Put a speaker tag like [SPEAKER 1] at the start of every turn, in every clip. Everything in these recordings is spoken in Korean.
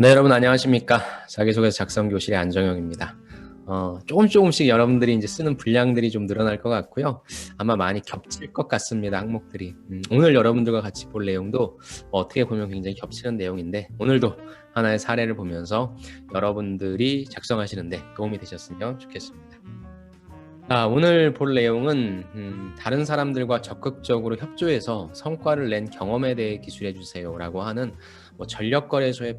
[SPEAKER 1] 네, 여러분 안녕하십니까? 자기소개서 작성교실의 안정영입니다. 조금씩 여러분들이 이제 쓰는 분량들이 좀 늘어날 것 같고요. 아마 많이 겹칠 것 같습니다, 항목들이. 오늘 여러분들과 같이 볼 내용도 어떻게 보면 굉장히 겹치는 내용인데, 오늘도 하나의 사례를 보면서 여러분들이 작성하시는데 도움이 되셨으면 좋겠습니다. 오늘 볼 내용은 다른 사람들과 적극적으로 협조해서 성과를 낸 경험에 대해 기술해 주세요 라고 하는 전력거래소의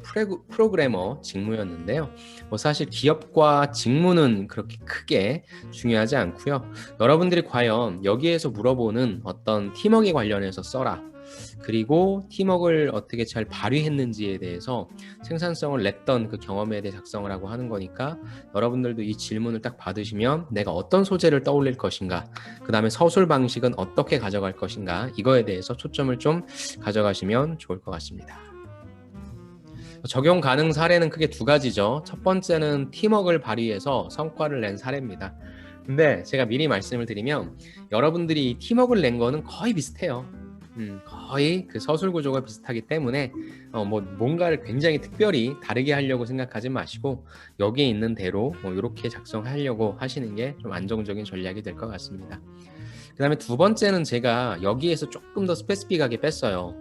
[SPEAKER 1] 프로그래머 직무였는데요. 사실 기업과 직무는 그렇게 크게 중요하지 않고요. 여러분들이 과연 여기에서 물어보는 어떤 팀워크에 관련해서 써라, 그리고 팀워크를 어떻게 잘 발휘했는지에 대해서 생산성을 냈던 그 경험에 대해 작성을 하고 하는 거니까, 여러분들도 이 질문을 딱 받으시면 내가 어떤 소재를 떠올릴 것인가, 그 다음에 서술 방식은 어떻게 가져갈 것인가, 이거에 대해서 초점을 좀 가져가시면 좋을 것 같습니다. 적용 가능 사례는 크게 두 가지죠. 첫 번째는 팀워크를 발휘해서 성과를 낸 사례입니다. 근데 제가 미리 말씀을 드리면 여러분들이 이 팀워크를 낸 거는 거의 비슷해요. 거의 그 서술 구조가 비슷하기 때문에 뭔가를 굉장히 특별히 다르게 하려고 생각하지 마시고 여기에 있는 대로 이렇게 작성하려고 하시는 게 좀 안정적인 전략이 될 것 같습니다. 그 다음에 두 번째는 제가 여기에서 조금 더 스페시픽하게 뺐어요.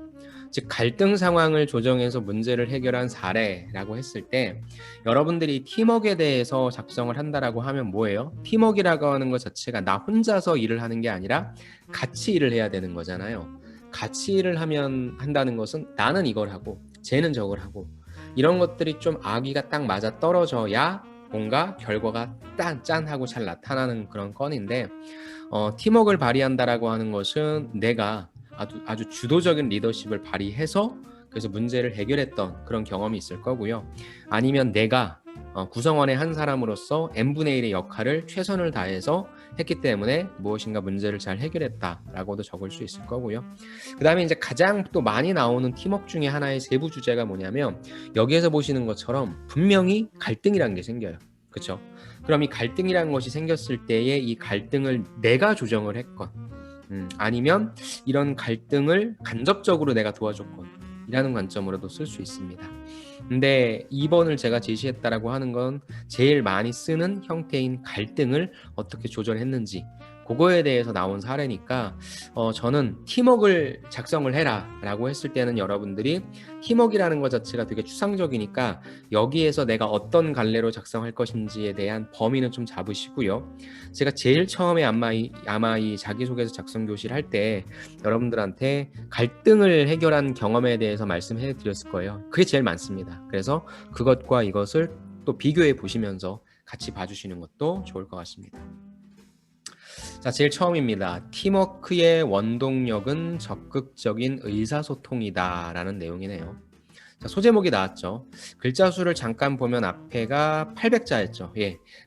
[SPEAKER 1] 즉 갈등 상황을 조정해서 문제를 해결한 사례라고 했을 때, 여러분들이 팀워크에 대해서 작성을 한다라고 하면 뭐예요? 팀워크라고 하는 것 자체가 나 혼자서 일을 하는 게 아니라 같이 일을 해야 되는 거잖아요. 같이 일을 한다는 것은 나는 이걸 하고 쟤는 저걸 하고, 이런 것들이 좀 아기가 딱 맞아 떨어져야 뭔가 결과가 짠하고 잘 나타나는 그런 건인데, 팀워크를 발휘한다라고 하는 것은 내가 아주 주도적인 리더십을 발휘해서 그래서 문제를 해결했던 그런 경험이 있을 거고요. 아니면 내가 구성원의 한 사람으로서 n분의 1의 역할을 최선을 다해서 했기 때문에 무엇인가 문제를 잘 해결했다라고도 적을 수 있을 거고요. 그 다음에 이제 가장 또 많이 나오는 팀워크 중에 하나의 세부 주제가 뭐냐면, 여기에서 보시는 것처럼 분명히 갈등이라는 게 생겨요. 그렇죠? 그럼 이 갈등이라는 것이 생겼을 때에 이 갈등을 내가 조정을 했건, 아니면 이런 갈등을 간접적으로 내가 도와줬건, 이라는 관점으로도 쓸 수 있습니다. 근데 2번을 제가 제시했다라고 하는 건 제일 많이 쓰는 형태인 갈등을 어떻게 조절했는지, 그거에 대해서 나온 사례니까 저는 팀워크를 작성을 해라 라고 했을 때는 여러분들이 팀워크라는 것 자체가 되게 추상적이니까 여기에서 내가 어떤 갈래로 작성할 것인지에 대한 범위는 좀 잡으시고요. 제가 제일 처음에 아마 이 자기소개서 작성 교실 할 때 여러분들한테 갈등을 해결한 경험에 대해서 말씀해 드렸을 거예요. 그게 제일 많습니다. 그래서 그것과 이것을 또 비교해 보시면서 같이 봐주시는 것도 좋을 것 같습니다. 자, 제일 처음입니다. 팀워크의 원동력은 적극적인 의사소통이다 라는 내용이네요. 자, 소제목이 나왔죠. 글자 수를 잠깐 보면 앞에가 800자였죠.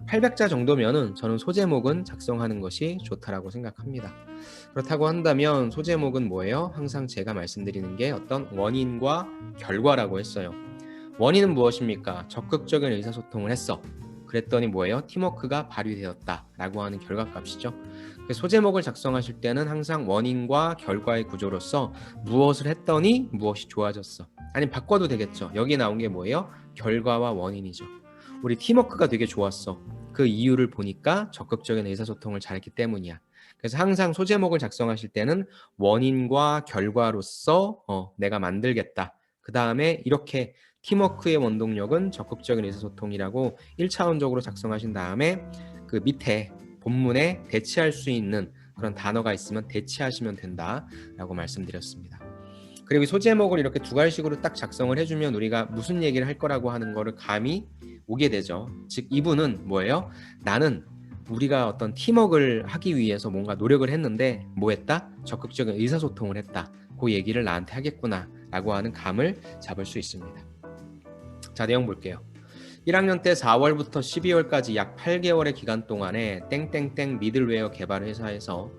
[SPEAKER 1] 800자 정도면은 저는 소제목은 작성하는 것이 좋다라고 생각합니다. 그렇다고 한다면 소제목은 뭐예요? 항상 제가 말씀드리는 게 어떤 원인과 결과라고 했어요. 원인은 무엇입니까? 적극적인 의사소통을 했어. 그랬더니 뭐예요? 팀워크가 발휘되었다 라고 하는 결과값이죠. 소제목을 작성하실 때는 항상 원인과 결과의 구조로서 무엇을 했더니 무엇이 좋아졌어, 아니면 바꿔도 되겠죠. 여기 나온 게 뭐예요? 결과와 원인이죠. 우리 팀워크가 되게 좋았어. 그 이유를 보니까 적극적인 의사소통을 잘했기 때문이야. 그래서 항상 소제목을 작성하실 때는 원인과 결과로서 내가 만들겠다. 그 다음에 이렇게 팀워크의 원동력은 적극적인 의사소통이라고 1차원적으로 작성하신 다음에 그 밑에 본문에 대체할 수 있는 그런 단어가 있으면 대체하시면 된다라고 말씀드렸습니다. 그리고 소제목을 이렇게 두 가지식으로 딱 작성을 해주면 우리가 무슨 얘기를 할 거라고 하는 거를 감이 오게 되죠. 즉 이분은 뭐예요? 나는 우리가 어떤 팀워크를 하기 위해서 뭔가 노력을 했는데 뭐 했다? 적극적인 의사소통을 했다. 그 얘기를 나한테 하겠구나 라고 하는 감을 잡을 수 있습니다. 자, 내용 볼게요. 1학년 때 4월부터 12월까지 약 8개월의 기간 동안에 땡땡땡 미들웨어 개발 회사에서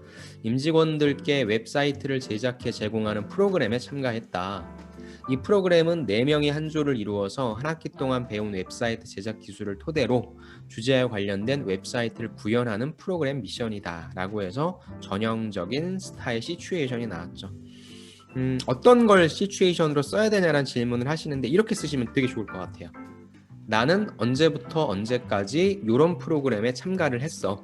[SPEAKER 1] 임직원들께 웹사이트를 제작해 제공하는 프로그램에 참가했다. 이 프로그램은 4명이 한 조를 이루어서 한 학기 동안 배운 웹사이트 제작 기술을 토대로 주제와 관련된 웹사이트를 구현하는 프로그램 미션이다 라고 해서 전형적인 스타일 시츄에이션이 나왔죠. 어떤 걸 시츄에이션으로 써야 되냐라는 질문을 하시는데 이렇게 쓰시면 되게 좋을 것 같아요. 나는 언제부터 언제까지 이런 프로그램에 참가를 했어.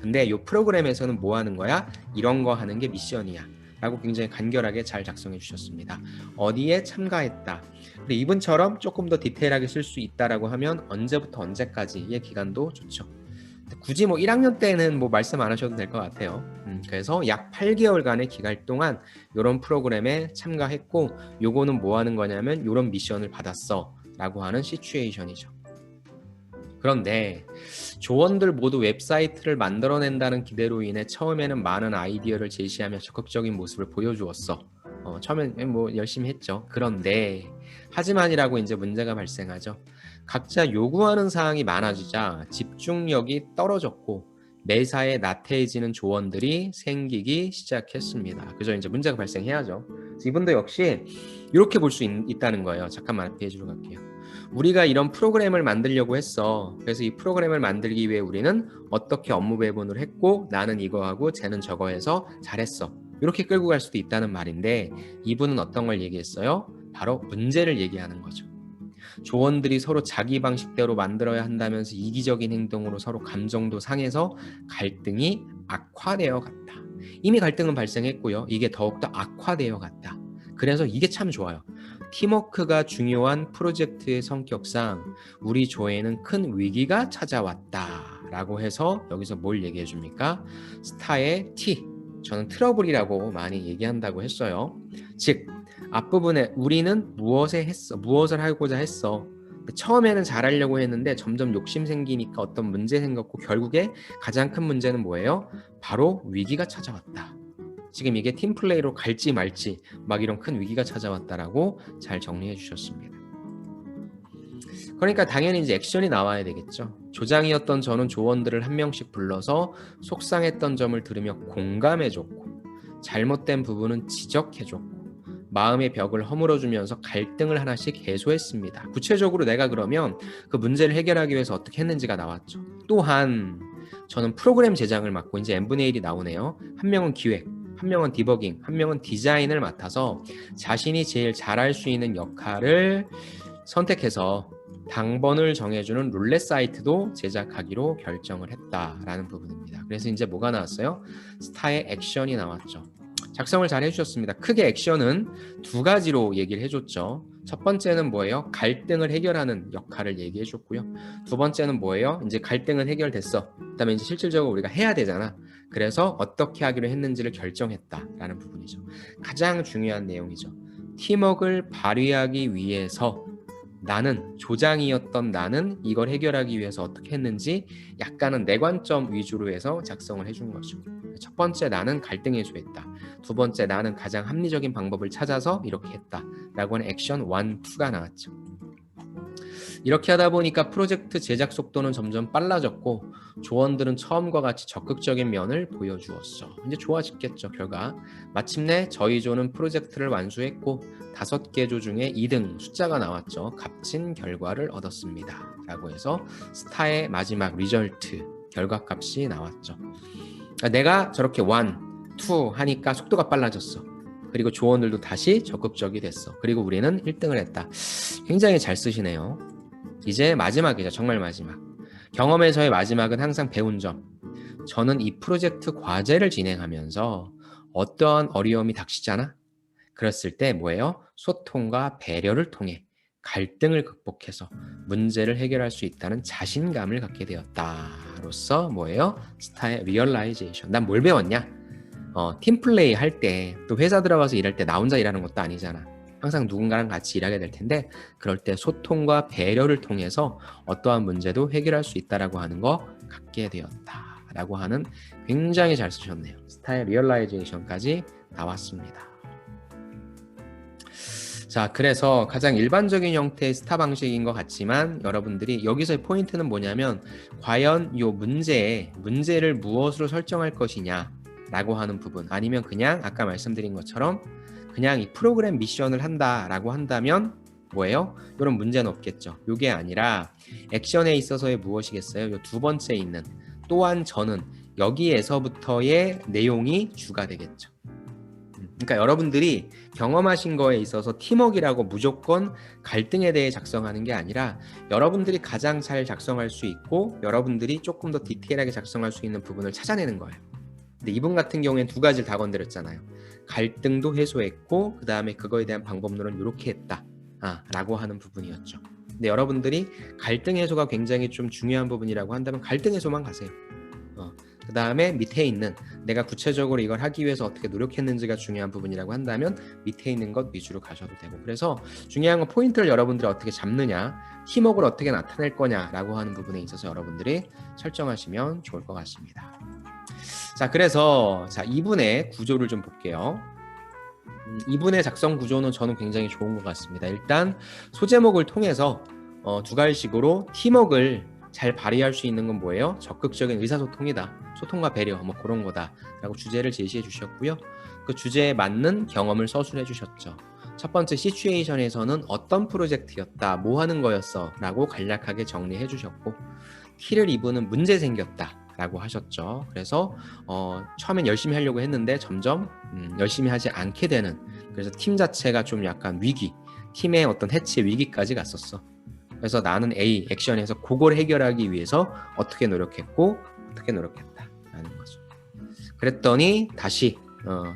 [SPEAKER 1] 근데 이 프로그램에서는 뭐 하는 거야? 이런 거 하는 게 미션이야. 라고 굉장히 간결하게 잘 작성해 주셨습니다. 어디에 참가했다. 근데 이분처럼 조금 더 디테일하게 쓸 수 있다라고 하면 언제부터 언제까지의 기간도 좋죠. 굳이 뭐 1학년 때는 뭐 말씀 안 하셔도 될 것 같아요. 그래서 약 8개월간의 기간 동안 이런 프로그램에 참가했고 요거는 뭐 하는 거냐면 이런 미션을 받았어 라고 하는 시츄에이션이죠. 그런데 조원들 모두 웹사이트를 만들어낸다는 기대로 인해 처음에는 많은 아이디어를 제시하며 적극적인 모습을 보여주었어. 처음엔 뭐 열심히 했죠. 그런데 하지만이라고 이제 문제가 발생하죠. 각자 요구하는 사항이 많아지자 집중력이 떨어졌고 매사에 나태해지는 조원들이 생기기 시작했습니다. 그죠? 이제 문제가 발생해야죠. 이분도 역시 이렇게 볼 수 있다는 거예요. 잠깐만 페이지로 갈게요. 우리가 이런 프로그램을 만들려고 했어. 그래서 이 프로그램을 만들기 위해 우리는 어떻게 업무 배분을 했고 나는 이거 하고 쟤는 저거 해서 잘했어. 이렇게 끌고 갈 수도 있다는 말인데 이분은 어떤 걸 얘기했어요? 바로 문제를 얘기하는 거죠. 조원들이 서로 자기 방식대로 만들어야 한다면서 이기적인 행동으로 서로 감정도 상해서 갈등이 악화되어 갔다. 이미 갈등은 발생했고요. 이게 더욱더 악화되어 갔다. 그래서 이게 참 좋아요. 팀워크가 중요한 프로젝트의 성격상 우리 조에는 큰 위기가 찾아왔다 라고 해서 여기서 뭘 얘기해 줍니까? 스타의 T, 저는 트러블이라고 많이 얘기한다고 했어요. 즉 앞부분에 우리는 무엇을 하고자 했어. 처음에는 잘하려고 했는데 점점 욕심 생기니까 어떤 문제 생겼고 결국에 가장 큰 문제는 뭐예요? 바로 위기가 찾아왔다. 지금 이게 팀플레이로 갈지 말지 막 이런 큰 위기가 찾아왔다라고 잘 정리해 주셨습니다. 그러니까 당연히 이제 액션이 나와야 되겠죠. 조장이었던 저는 조원들을 한 명씩 불러서 속상했던 점을 들으며 공감해줬고 잘못된 부분은 지적해줬고 마음의 벽을 허물어주면서 갈등을 하나씩 해소했습니다. 구체적으로 내가 그러면 그 문제를 해결하기 위해서 어떻게 했는지가 나왔죠. 또한 저는 프로그램 제작을 맡고 이제 n분의 1이 나오네요. 한 명은 기획, 한 명은 디버깅, 한 명은 디자인을 맡아서 자신이 제일 잘할 수 있는 역할을 선택해서 당번을 정해주는 룰렛 사이트도 제작하기로 결정을 했다라는 부분입니다. 그래서 이제 뭐가 나왔어요? 스타의 액션이 나왔죠. 작성을 잘 해주셨습니다. 크게 액션은 두 가지로 얘기를 해줬죠. 첫 번째는 뭐예요? 갈등을 해결하는 역할을 얘기해줬고요. 두 번째는 뭐예요? 이제 갈등은 해결됐어. 그다음에 이제 실질적으로 우리가 해야 되잖아. 그래서 어떻게 하기로 했는지를 결정했다라는 부분이죠. 가장 중요한 내용이죠. 팀워크를 발휘하기 위해서 나는 조장이었던 나는 이걸 해결하기 위해서 어떻게 했는지 약간은 내 관점 위주로 해서 작성을 해준 거죠. 첫 번째 나는 갈등 해소했다. 두 번째 나는 가장 합리적인 방법을 찾아서 이렇게 했다 라고 하는 액션 1, 2가 나왔죠. 이렇게 하다 보니까 프로젝트 제작 속도는 점점 빨라졌고 조원들은 처음과 같이 적극적인 면을 보여주었어. 이제 좋아졌겠죠. 결과 마침내 저희 조는 프로젝트를 완수했고 5개 조 중에 2등 숫자가 나왔죠. 값진 결과를 얻었습니다 라고 해서 스타의 마지막 리절트 결과값이 나왔죠. 내가 저렇게 1, 2 하니까 속도가 빨라졌어. 그리고 조원들도 다시 적극적이 됐어. 그리고 우리는 1등을 했다. 굉장히 잘 쓰시네요. 이제 마지막이죠. 정말 마지막. 경험에서의 마지막은 항상 배운 점. 저는 이 프로젝트 과제를 진행하면서 어떠한 어려움이 닥치잖아? 그랬을 때 뭐예요? 소통과 배려를 통해 갈등을 극복해서 문제를 해결할 수 있다는 자신감을 갖게 되었다로서 뭐예요? 스타의 리얼라이제이션. 난 뭘 배웠냐? 팀플레이 할 때 또 회사 들어가서 일할 때 나 혼자 일하는 것도 아니잖아. 항상 누군가랑 같이 일하게 될 텐데 그럴 때 소통과 배려를 통해서 어떠한 문제도 해결할 수 있다라고 하는 거 갖게 되었다라고 하는 굉장히 잘 쓰셨네요. 스타일 리얼라이제이션까지 나왔습니다. 자, 그래서 가장 일반적인 형태의 스타 방식인 것 같지만 여러분들이 여기서의 포인트는 뭐냐면 과연 이 문제를 무엇으로 설정할 것이냐 라고 하는 부분 아니면 그냥 아까 말씀드린 것처럼 그냥 이 프로그램 미션을 한다라고 한다면 뭐예요? 이런 문제는 없겠죠. 이게 아니라 액션에 있어서의 무엇이겠어요? 이 두 번째 있는 또한 저는 여기에서부터의 내용이 주가 되겠죠. 그러니까 여러분들이 경험하신 거에 있어서 팀워크라고 무조건 갈등에 대해 작성하는 게 아니라 여러분들이 가장 잘 작성할 수 있고 여러분들이 조금 더 디테일하게 작성할 수 있는 부분을 찾아내는 거예요. 근데 이분 같은 경우에는 두 가지를 다 건드렸잖아요. 갈등도 해소했고 그 다음에 그거에 대한 방법론은 이렇게 했다 라고 하는 부분이었죠. 근데 여러분들이 갈등 해소가 굉장히 좀 중요한 부분이라고 한다면 갈등 해소만 가세요. 그 다음에 밑에 있는 내가 구체적으로 이걸 하기 위해서 어떻게 노력했는지가 중요한 부분이라고 한다면 밑에 있는 것 위주로 가셔도 되고, 그래서 중요한 건 포인트를 여러분들이 어떻게 잡느냐, 팀워크를 어떻게 나타낼 거냐라고 하는 부분에 있어서 여러분들이 설정하시면 좋을 것 같습니다. 자, 그래서 이분의 구조를 좀 볼게요. 이분의 작성 구조는 저는 굉장히 좋은 것 같습니다. 일단 소제목을 통해서 두 가지식으로 팀워크를 잘 발휘할 수 있는 건 뭐예요? 적극적인 의사소통이다. 소통과 배려, 뭐 그런 거다. 라고 주제를 제시해 주셨고요. 그 주제에 맞는 경험을 서술해 주셨죠. 첫 번째 시츄에이션에서는 어떤 프로젝트였다, 뭐 하는 거였어 라고 간략하게 정리해 주셨고, 티를 입으는 문제 생겼다 라고 하셨죠. 그래서 처음엔 열심히 하려고 했는데 점점 열심히 하지 않게 되는, 그래서 팀 자체가 좀 약간 위기, 팀의 어떤 해체 위기까지 갔었어. 그래서 나는 A 액션에서 그걸 해결하기 위해서 어떻게 노력했고 어떻게 노력했다라는 거죠. 그랬더니 다시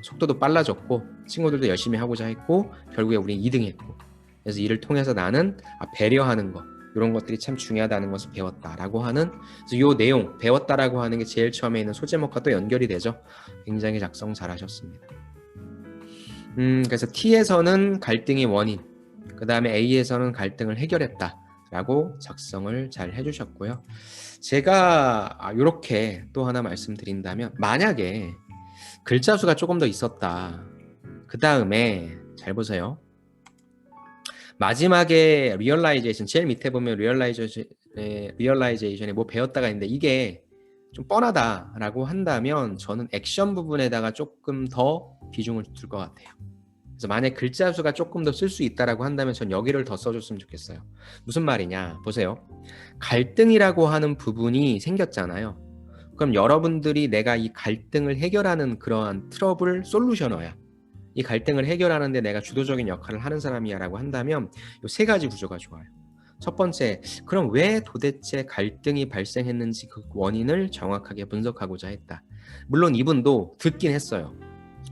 [SPEAKER 1] 속도도 빨라졌고 친구들도 열심히 하고자 했고 결국에 우린 2등했고, 그래서 이를 통해서 나는 배려하는 것, 이런 것들이 참 중요하다는 것을 배웠다라고 하는, 그래서 이 내용 배웠다라고 하는 게 제일 처음에 있는 소제목과 또 연결이 되죠. 굉장히 작성 잘하셨습니다. 그래서 T에서는 갈등의 원인, 그 다음에 A에서는 갈등을 해결했다 라고 작성을 잘 해주셨고요. 제가 이렇게 또 하나 말씀드린다면, 만약에 글자 수가 조금 더 있었다, 그 다음에 잘 보세요. 마지막에 리얼라이제이션, 제일 밑에 보면 리얼라이제이션에 뭐 배웠다가 있는데 이게 좀 뻔하다라고 한다면 저는 액션 부분에다가 조금 더 비중을 둘 것 같아요. 그래서 만약 글자 수가 조금 더 쓸 수 있다라고 한다면 전 여기를 더 써줬으면 좋겠어요. 무슨 말이냐, 보세요. 갈등이라고 하는 부분이 생겼잖아요. 그럼 여러분들이 내가 이 갈등을 해결하는 그러한 트러블 솔루셔너야, 이 갈등을 해결하는데 내가 주도적인 역할을 하는 사람이야 라고 한다면 이 세 가지 구조가 좋아요. 첫 번째, 그럼 왜 도대체 갈등이 발생했는지 그 원인을 정확하게 분석하고자 했다. 물론 이분도 듣긴 했어요.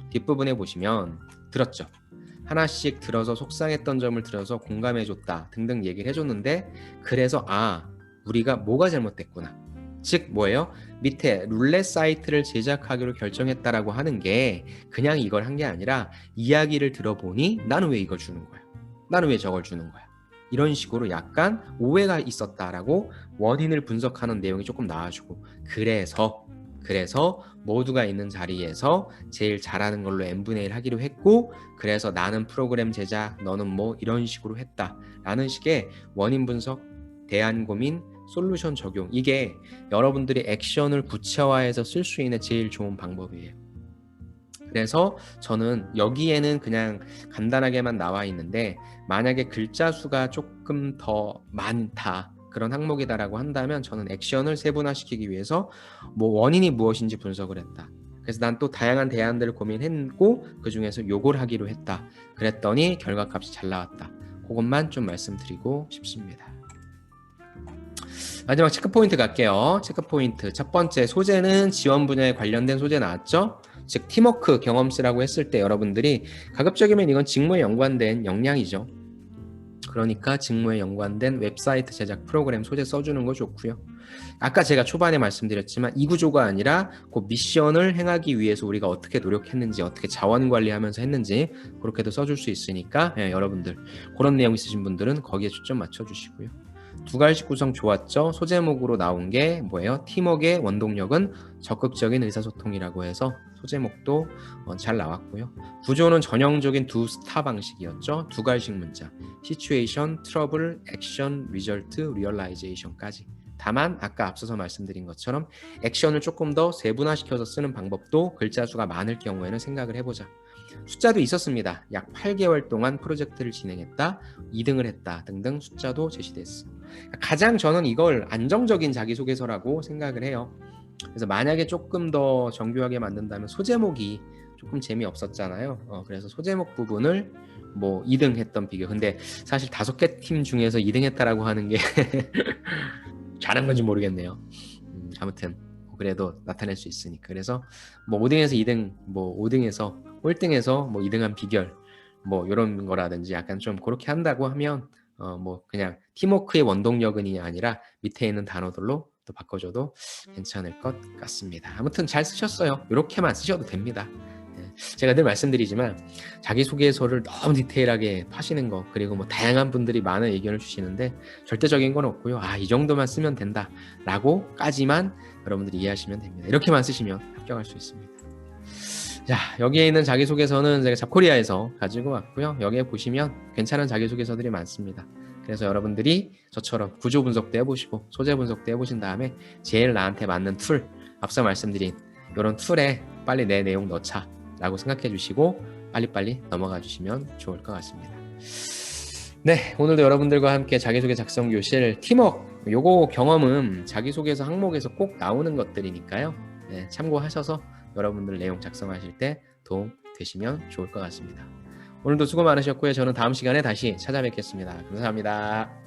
[SPEAKER 1] 뒷부분에 보시면 들었죠. 하나씩 들어서 속상했던 점을 들어서 공감해줬다 등등 얘기를 해줬는데, 그래서 우리가 뭐가 잘못됐구나, 즉 뭐예요? 밑에 룰렛 사이트를 제작하기로 결정했다라고 하는 게 그냥 이걸 한 게 아니라 이야기를 들어보니 나는 왜 이걸 주는 거야? 나는 왜 저걸 주는 거야? 이런 식으로 약간 오해가 있었다라고 원인을 분석하는 내용이 조금 나와주고, 그래서 모두가 있는 자리에서 제일 잘하는 걸로 n분의 1 하기로 했고, 그래서 나는 프로그램 제작, 너는 뭐 이런 식으로 했다라는 식의 원인 분석, 대안 고민, 솔루션 적용, 이게 여러분들이 액션을 구체화해서 쓸 수 있는 제일 좋은 방법이에요. 그래서 저는 여기에는 그냥 간단하게만 나와 있는데, 만약에 글자 수가 조금 더 많다, 그런 항목이다라고 한다면 저는 액션을 세분화시키기 위해서 뭐 원인이 무엇인지 분석을 했다. 그래서 난 또 다양한 대안들을 고민했고 그 중에서 요걸 하기로 했다. 그랬더니 결과값이 잘 나왔다. 그것만 좀 말씀드리고 싶습니다. 마지막 체크포인트 갈게요. 체크포인트 첫 번째, 소재는 지원 분야에 관련된 소재 나왔죠? 즉 팀워크 경험쓰라고 했을 때 여러분들이 가급적이면 이건 직무에 연관된 역량이죠. 그러니까 직무에 연관된 웹사이트 제작 프로그램 소재 써주는 거 좋고요. 아까 제가 초반에 말씀드렸지만 이 구조가 아니라 그 미션을 행하기 위해서 우리가 어떻게 노력했는지, 어떻게 자원 관리하면서 했는지 그렇게도 써줄 수 있으니까 여러분들 그런 내용 있으신 분들은 거기에 초점 맞춰주시고요. 두 가지 구성 좋았죠? 소제목으로 나온 게 뭐예요? 팀워크의 원동력은 적극적인 의사소통이라고 해서 소제목도 잘 나왔고요. 구조는 전형적인 두 스타 방식이었죠. 두 가지씩 문자, 시츄에이션, 트러블, 액션, 리절트, 리얼라이제이션까지. 다만 아까 앞서서 말씀드린 것처럼 액션을 조금 더 세분화시켜서 쓰는 방법도 글자 수가 많을 경우에는 생각을 해보자. 숫자도 있었습니다. 약 8개월 동안 프로젝트를 진행했다, 2등을 했다 등등 숫자도 제시됐어. 가장 저는 이걸 안정적인 자기소개서라고 생각을 해요. 그래서 만약에 조금 더 정교하게 만든다면 소제목이 조금 재미없었잖아요. 그래서 소제목 부분을 뭐 2등 했던 비교. 근데 사실 5개 팀 중에서 2등 했다라고 하는 게 잘한 건지 모르겠네요. 아무튼 그래도 나타낼 수 있으니까. 그래서 뭐 5등에서 2등, 뭐 5등에서 꼴등에서 뭐 2등한 비결, 뭐 이런 거라든지 약간 좀 그렇게 한다고 하면 뭐 그냥 팀워크의 원동력은이 아니라 밑에 있는 단어들로 또 바꿔줘도 괜찮을 것 같습니다. 아무튼 잘 쓰셨어요. 이렇게만 쓰셔도 됩니다. 제가 늘 말씀드리지만 자기소개서를 너무 디테일하게 파시는 거, 그리고 뭐 다양한 분들이 많은 의견을 주시는데 절대적인 건 없고요. 이 정도만 쓰면 된다 라고까지만 여러분들이 이해하시면 됩니다. 이렇게만 쓰시면 합격할 수 있습니다. 자, 여기에 있는 자기소개서는 제가 잡코리아에서 가지고 왔고요. 여기에 보시면 괜찮은 자기소개서들이 많습니다. 그래서 여러분들이 저처럼 구조 분석도 해보시고 소재 분석도 해보신 다음에 제일 나한테 맞는 툴, 앞서 말씀드린 이런 툴에 빨리 내 내용 넣자 라고 생각해 주시고 빨리빨리 넘어가 주시면 좋을 것 같습니다. 네, 오늘도 여러분들과 함께 자기소개 작성 교실 팀워크, 요거 경험은 자기소개서 항목에서 꼭 나오는 것들이니까요. 네, 참고하셔서 여러분들 내용 작성하실 때 도움 되시면 좋을 것 같습니다. 오늘도 수고 많으셨고요. 저는 다음 시간에 다시 찾아뵙겠습니다. 감사합니다.